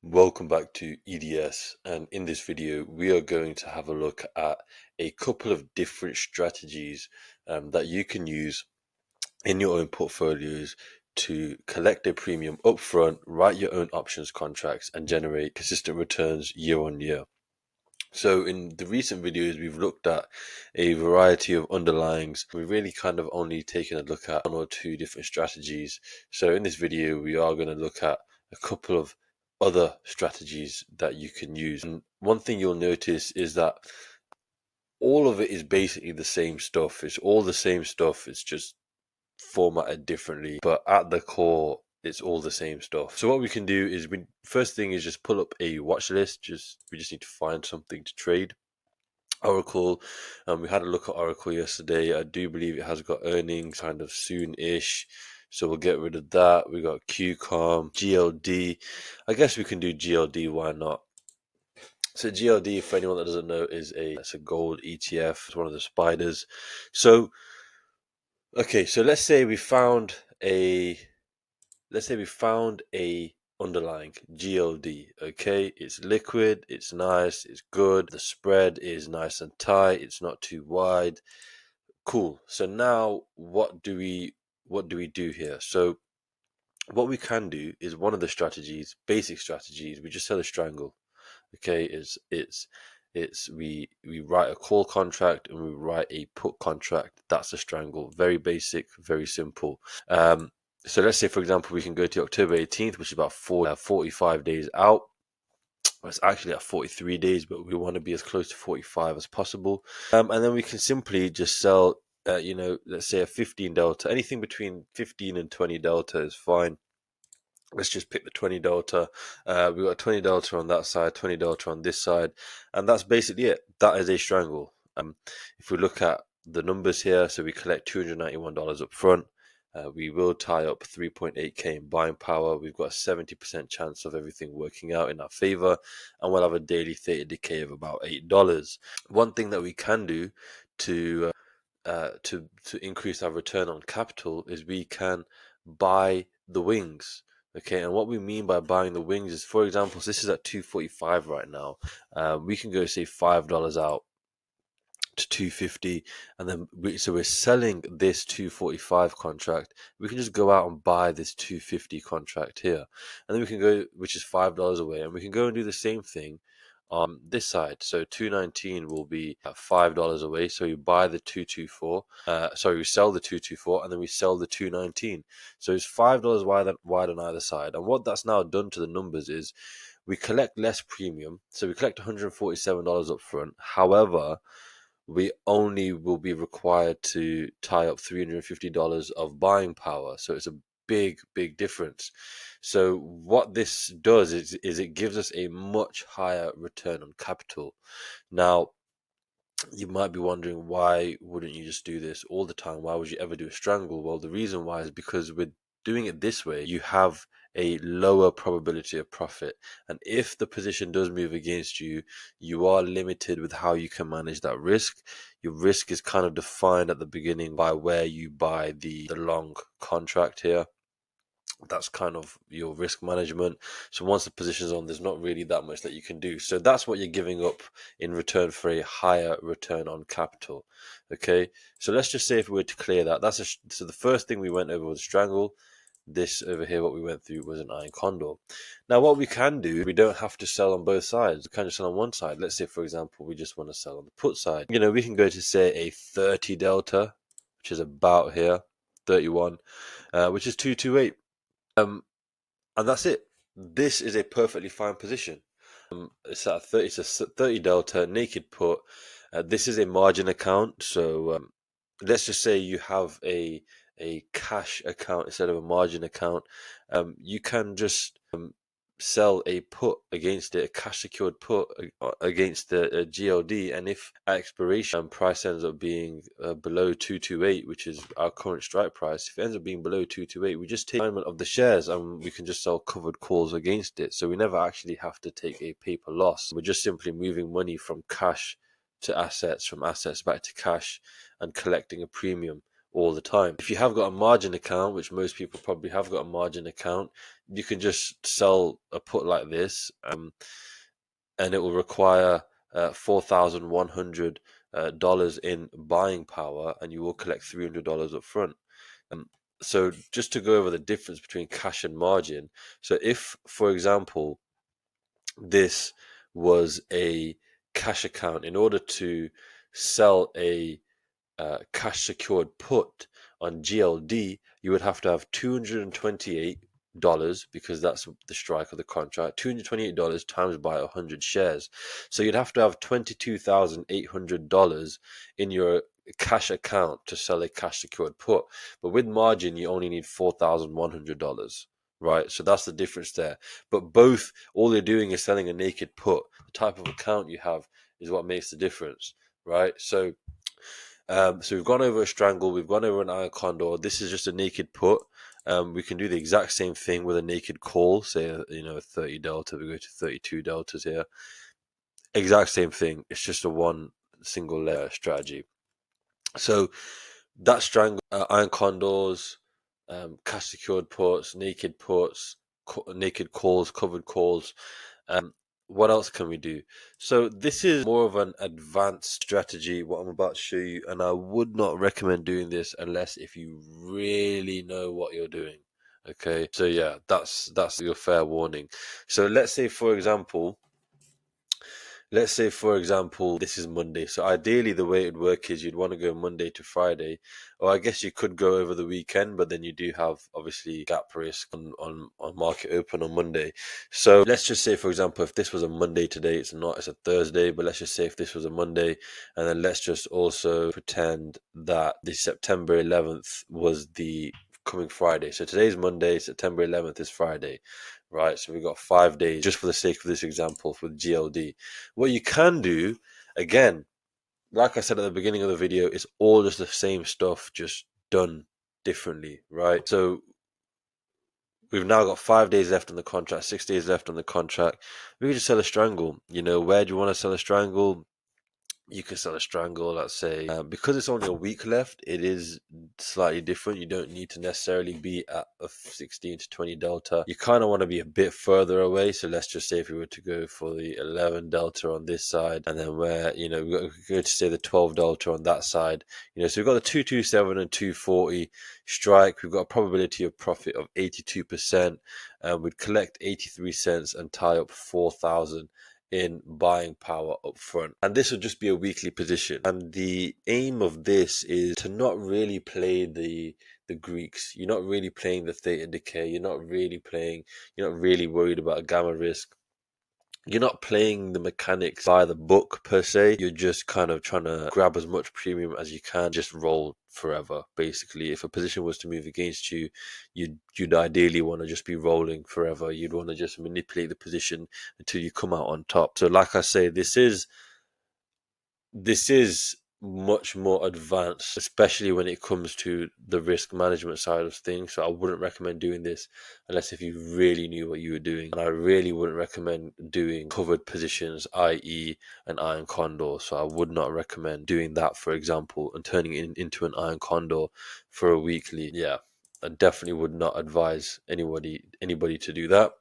Welcome back to EDS, and in this video we are going to have a look at a couple of different strategies that you can use in your own portfolios to collect a premium upfront, write your own options contracts, and generate consistent returns year on year. So in the recent videos, we've looked at a variety of underlyings. We've really kind of only taken a look at one or two different strategies. So in this video, we are going to look at a couple of other strategies that you can use. And one thing you'll notice is that all of it is basically the same stuff. It's all the same stuff. It's just formatted differently, but at the core, it's all the same stuff. So what we can do is, first thing is just pull up a watch list. We just need to find something to trade. Oracle, we had a look at Oracle yesterday. I do believe it has got earnings kind of soon-ish, so we'll get rid of that. We got QCOM, GLD. I guess we can do GLD. Why not? So GLD, for anyone that doesn't know, it's a gold ETF. It's one of the spiders. So okay, so let's say we found a underlying GLD. Okay, it's liquid, it's nice, it's good, the spread is nice and tight, it's not too wide. Cool. So now what do we do here? So what we can do is, one of the strategies, basic strategies, we just sell a strangle. Okay, we write a call contract and we write a put contract. That's a strangle. Very basic, very simple. So let's say, for example, we can go to October 18th, which is about 45 days out. It's actually at 43 days, but we want to be as close to 45 as possible. And then we can simply just sell, let's say a 15 delta. Anything between 15 and 20 delta is fine. Let's just pick the 20 delta. We've got 20 delta on that side, 20 delta on this side, and that's basically it. That is a strangle. If we look at the numbers here, so we collect $291 up front. We will tie up 3.8k in buying power. We've got a 70% chance of everything working out in our favor, and we'll have a daily theta decay of about $8. One thing that we can do to increase our return on capital is we can buy the wings. Okay, and what we mean by buying the wings is, for example, so this is at 245 right now. We can go say $5 out to 250, and then we're selling this 245 contract. We can just go out and buy this 250 contract here, and then we can go, which is $5 away, and we can go and do the same thing on this side. So 219 will be $5 away. So you buy the 224. We sell the 224, and then we sell the 219. So it's $5 wide on either side. And what that's now done to the numbers is we collect less premium. So we collect $147 up front. However, we only will be required to tie up $350 of buying power. So it's a big difference. So what this does is it gives us a much higher return on capital. Now, you might be wondering, why wouldn't you just do this all the time? Why would you ever do a strangle? Well, the reason why is because with doing it this way, you have a lower probability of profit. And if the position does move against you, you are limited with how you can manage that risk. Your risk is kind of defined at the beginning by where you buy the long contract here. That's kind of your risk management. So once the position's on, there's not really that much that you can do. So that's what you're giving up in return for a higher return on capital. Okay, so let's just say if we were to clear that, so the first thing we went over was strangle. This over here, what we went through was an iron condor. Now what we can do, we don't have to sell on both sides. We can just sell on one side. Let's say, for example, we just want to sell on the put side. We can go to say a 30 delta, which is about here, 31, which is 228. And that's it. This is a perfectly fine position. It's at 30. It's a 30 delta naked put. This is a margin account. So let's just say you have a cash account instead of a margin account. You can just sell a put against it, a cash secured put against the GLD, and if at expiration price ends up being below 228, which is our current strike price, if it ends up being below 228, we just take alignment of the shares and we can just sell covered calls against it. So we never actually have to take a paper loss. We're just simply moving money from cash to assets, from assets back to cash, and collecting a premium all the time. If you have got a margin account, which most people probably have got a margin account, you can just sell a put like this, and it will require $4,100 in buying power, and you will collect $300 up front. So just to go over the difference between cash and margin. So if, for example, this was a cash account, in order to sell a cash secured put on GLD, you would have to have $228, because that's the strike of the contract. $228 times by 100 shares. So you'd have to have $22,800 in your cash account to sell a cash secured put. But with margin, you only need $4,100. Right, so that's the difference there. But both, all they're doing is selling a naked put. The type of account you have is what makes the difference, right? So we've gone over a strangle, we've gone over an iron condor. This is just a naked put. We can do the exact same thing with a naked call, say a 30 delta. We go to 32 deltas here. Exact same thing. It's just a one single layer strategy. So that strangle, iron condors, cash secured puts, naked puts, naked calls, covered calls. What else can we do? So this is more of an advanced strategy, what I'm about to show you, and I would not recommend doing this unless if you really know what you're doing. Okay, so yeah, that's your fair warning. So let's say for example, this is Monday. So ideally the way it would work is you'd want to go Monday to Friday, or I guess you could go over the weekend, but then you do have obviously gap risk on market open on Monday. So let's just say, for example, if this was a Monday today, it's a Thursday, but let's just say if this was a Monday, and then let's just also pretend that the September 11th was the coming Friday. So today's Monday, September 11th is Friday. Right, so we've got 5 days, just for the sake of this example, with GLD. What you can do, again, like I said at the beginning of the video, it's all just the same stuff, just done differently, right? So we've now got 5 days left on the contract, 6 days left on the contract. We can just sell a strangle. Where do you want to sell a strangle? You can sell a strangle, let's say, because it's only a week left, it is slightly different. You don't need to necessarily be at a 16 to 20 delta. You kind of want to be a bit further away. So let's just say if we were to go for the 11 delta on this side, and then where, we go to say the 12 delta on that side, so we've got the 227 and 240 strike. We've got a probability of profit of 82%, and we'd collect 83 cents and tie up 4,000 in buying power up front. And this would just be a weekly position. And the aim of this is to not really play the Greeks. You're not really playing the theta decay. You're not really worried about a gamma risk. You're not playing the mechanics by the book per se. You're just kind of trying to grab as much premium as you can, just roll forever. Basically, if a position was to move against you, you'd ideally want to just be rolling forever. You'd want to just manipulate the position until you come out on top. So like I say, this is much more advanced, especially when it comes to the risk management side of things. So I wouldn't recommend doing this unless if you really knew what you were doing. And I really wouldn't recommend doing covered positions, i.e. an iron condor. So I would not recommend doing that, for example, and turning it into an iron condor for a weekly. Yeah, I definitely would not advise anybody to do that.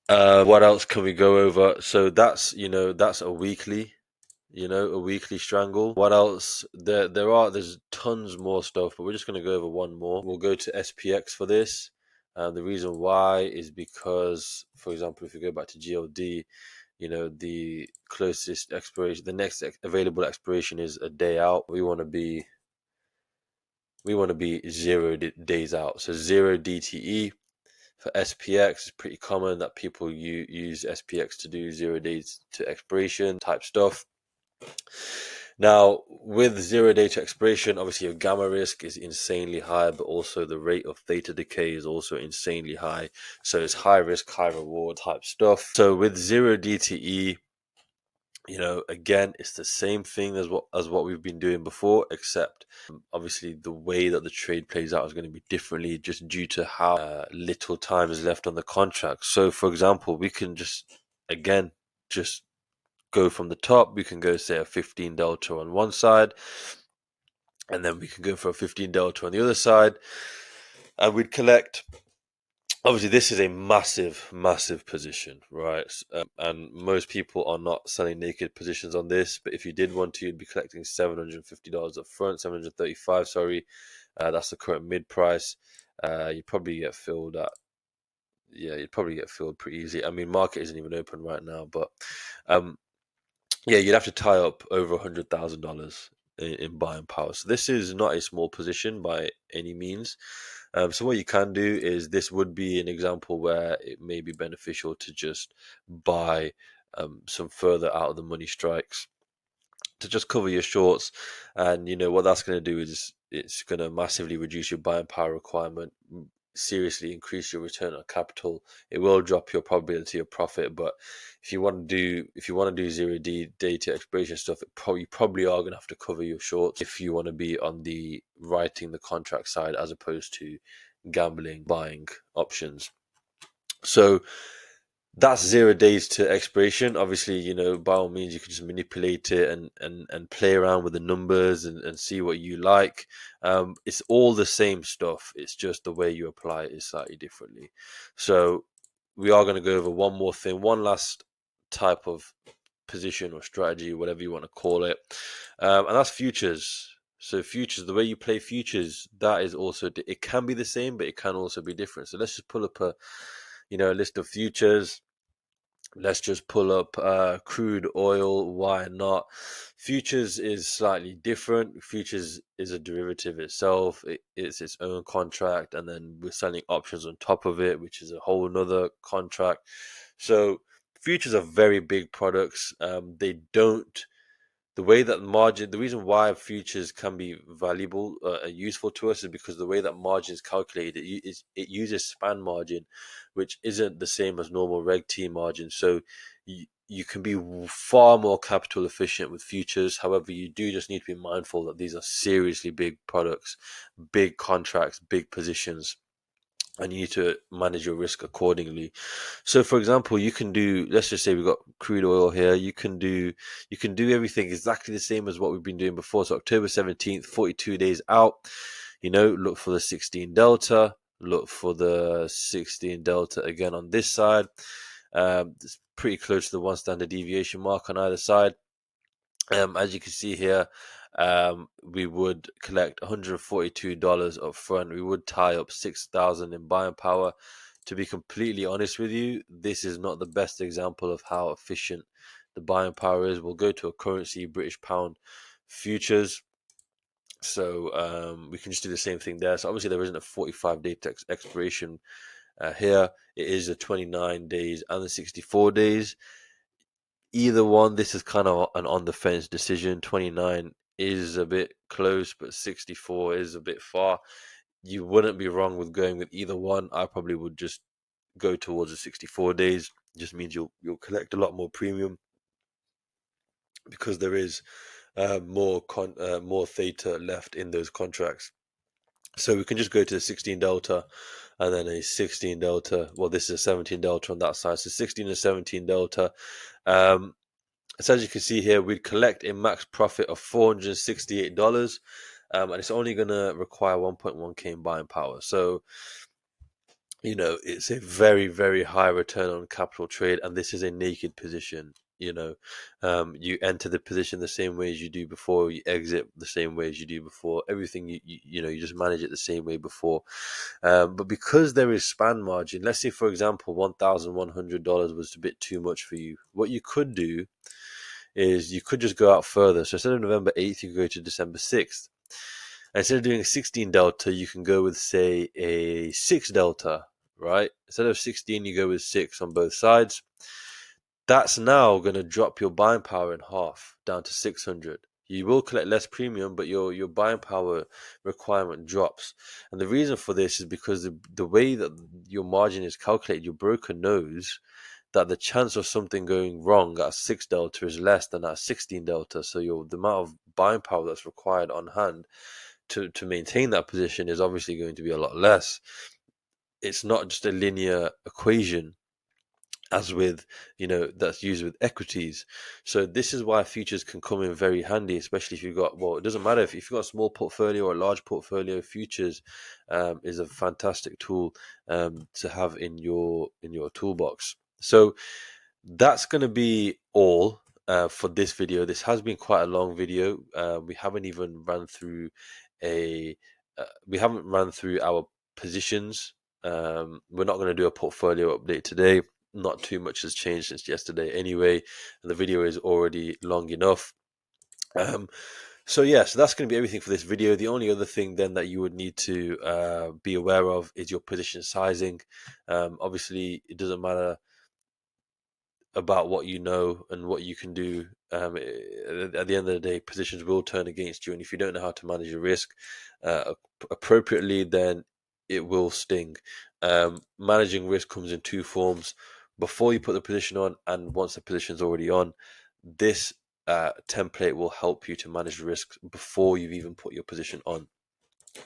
What else can we go over? So that's a weekly. A weekly strangle. What else? There's tons more stuff, but we're just going to go over one more. We'll go to SPX for this. The reason why is because, for example, if we go back to GLD, the closest expiration, the next available expiration is a day out. We want to be 0 days out. So 0 DTE. For SPX, it's pretty common that people use SPX to do 0 days to expiration type stuff. Now, with 0 day to expiration, obviously your gamma risk is insanely high, but also the rate of theta decay is also insanely high. So it's high risk, high reward type stuff. So with 0 DTE, again, it's the same thing as what we've been doing before, except obviously the way that the trade plays out is going to be differently, just due to how little time is left on the contract. So, for example, we can just go from the top. We can go say a 15 delta on one side, and then we can go for a 15 delta on the other side, and we'd collect. Obviously, this is a massive position, right? And most people are not selling naked positions on this. But if you did want to, you'd be collecting $750 up front, 735. Sorry, that's the current mid price. You probably get filled at. Yeah, you'd probably get filled pretty easy. I mean, market isn't even open right now, but yeah, you'd have to tie up over $100,000 in buying power. So this is not a small position by any means. So what you can do is, this would be an example where it may be beneficial to just buy some further out of the money strikes to just cover your shorts. And you know what that's going to do is, it's going to massively reduce your buying power requirement, seriously increase your return on capital. It will drop your probability of profit, but if you want to do zero day to expiration stuff, you probably are going to have to cover your shorts if you want to be on the writing the contract side as opposed to gambling buying options. So that's 0 days to expiration. Obviously, you know, by all means, you can just manipulate it and play around with the numbers and see what you like. It's all the same stuff. It's just the way you apply it is slightly differently. So we are going to go over one more thing, one last type of position or strategy, whatever you want to call it, and that's futures. So futures, the way you play futures, that is also, it can be the same, but it can also be different. So let's just pull up a list of futures. Let's just pull up crude oil. Why not? Futures is slightly different. Futures is a derivative itself. It's its own contract, and then we're selling options on top of it, which is a whole nother contract. So futures are very big products. They don't the way that margin, the reason why futures can be valuable and useful to us is because the way that margin is calculated, it uses span margin, which isn't the same as normal Reg T margin. So you can be far more capital efficient with futures. However, you do just need to be mindful that these are seriously big products, big contracts, big positions, and you need to manage your risk accordingly. So for example, you can do, let's just say we've got crude oil here. You can do everything exactly the same as what we've been doing before. So October 17th, 42 days out, look for the 16 delta, look for the 16 delta again on this side. It's pretty close to the one standard deviation mark on either side. As you can see here, we would collect $142 up front. We would tie up $6,000 in buying power. To be completely honest with you, this is not the best example of how efficient the buying power is. We'll go to a currency, British pound futures. So we can just do the same thing there. So obviously there isn't a 45-day expiration here. It is the 29 days and the 64 days. Either one, this is kind of an on the fence decision. 29 is a bit close, but 64 is a bit far. You wouldn't be wrong with going with either one. I probably would just go towards the 64 days. It just means you'll collect a lot more premium because there is more theta left in those contracts. So we can just go to the 16 delta and then a 16 delta. Well, this is a 17 delta on that side. So 16 and 17 delta. So as you can see here, we'd collect a max profit of $468, and it's only going to require 1.1k in buying power. So, it's a very, very high return on capital trade, and this is a naked position. You enter the position the same way as you do before, you exit the same way as you do before. Everything you just manage it the same way before. But because there is span margin, let's say for example $1,100 was a bit too much for you. What you could do is you could just go out further. So instead of November 8th, you could go to December 6th. And instead of doing a 16 delta, you can go with, say, a 6 delta, right? Instead of 16, you go with 6 on both sides. That's now going to drop your buying power in half, down to 600. You will collect less premium, but your buying power requirement drops. And the reason for this is because the way that your margin is calculated, your broker knows that the chance of something going wrong at 6 delta is less than at 16 delta. So the amount of buying power that's required on hand to maintain that position is obviously going to be a lot less. It's not just a linear equation. as with, that's used with equities. So this is why futures can come in very handy, especially if you've got, well, it doesn't matter if you've got a small portfolio or a large portfolio. Futures is a fantastic tool to have in your toolbox. So that's going to be all for this video. This has been quite a long video. We haven't even run through a we haven't run through our positions. We're not going to do a portfolio update today. Not too much has changed since yesterday anyway, and the video is already long enough. So yeah, so that's going to be everything for this video. The only other thing then that you would need to be aware of is your position sizing. Obviously, it doesn't matter about what you know and what you can do. At the end of the day, positions will turn against you, and if you don't know how to manage your risk appropriately, then it will sting. Managing risk comes in two forms: before you put the position on, and once the position's already on. This template will help you to manage risks before you've even put your position on.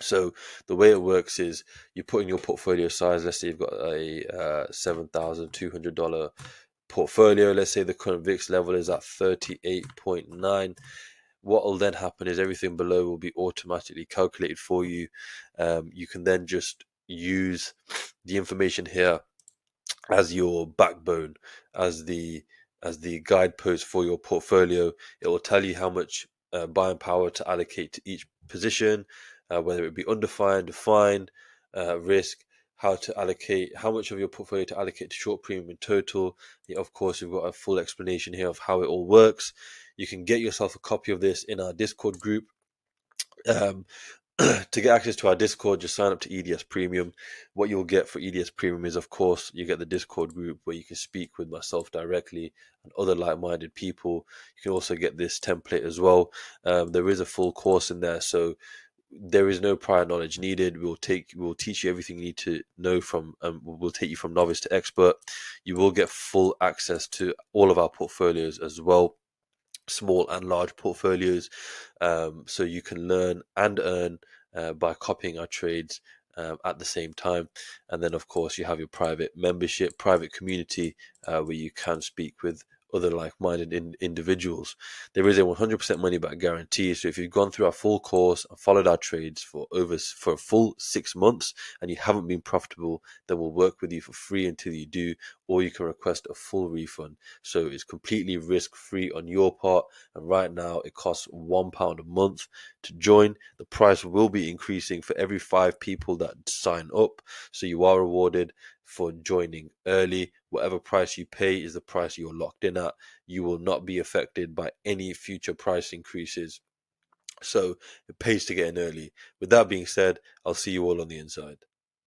So the way it works is you put in your portfolio size. Let's say you've got a $7,200 portfolio. Let's say the current VIX level is at 38.9. What will then happen is everything below will be automatically calculated for you. You can then just use the information here as your backbone, as the guidepost for your portfolio. It will tell you how much buying power to allocate to each position, whether it be undefined, defined, risk, how to allocate, how much of your portfolio to allocate to short premium in total. Of course, we've got a full explanation here of how it all works. You can get yourself a copy of this in our Discord group. To get access to our Discord, just sign up to EDS Premium. What you'll get for EDS Premium is, of course, you get the Discord group where you can speak with myself directly and other like-minded people. You can also get this template as well. There is a full course in there, so there is no prior knowledge needed. We'll teach you everything you need to know from. We'll take you from novice to expert. You will get full access to all of our portfolios as well, small and large portfolios, so you can learn and earn by copying our trades at the same time. And then, of course, you have your private membership, private community, where you can speak with other like-minded individuals. There is a 100% money-back guarantee. So if you've gone through our full course and followed our trades for a full 6 months and you haven't been profitable, then we'll work with you for free until you do, or you can request a full refund. So it's completely risk-free on your part. And right now it costs £1 a month to join. The price will be increasing for every 5 people that sign up. So you are rewarded for joining early. Whatever price you pay is the price you're locked in at. You will not be affected by any future price increases. So it pays to get in early. With that being said, I'll see you all on the inside.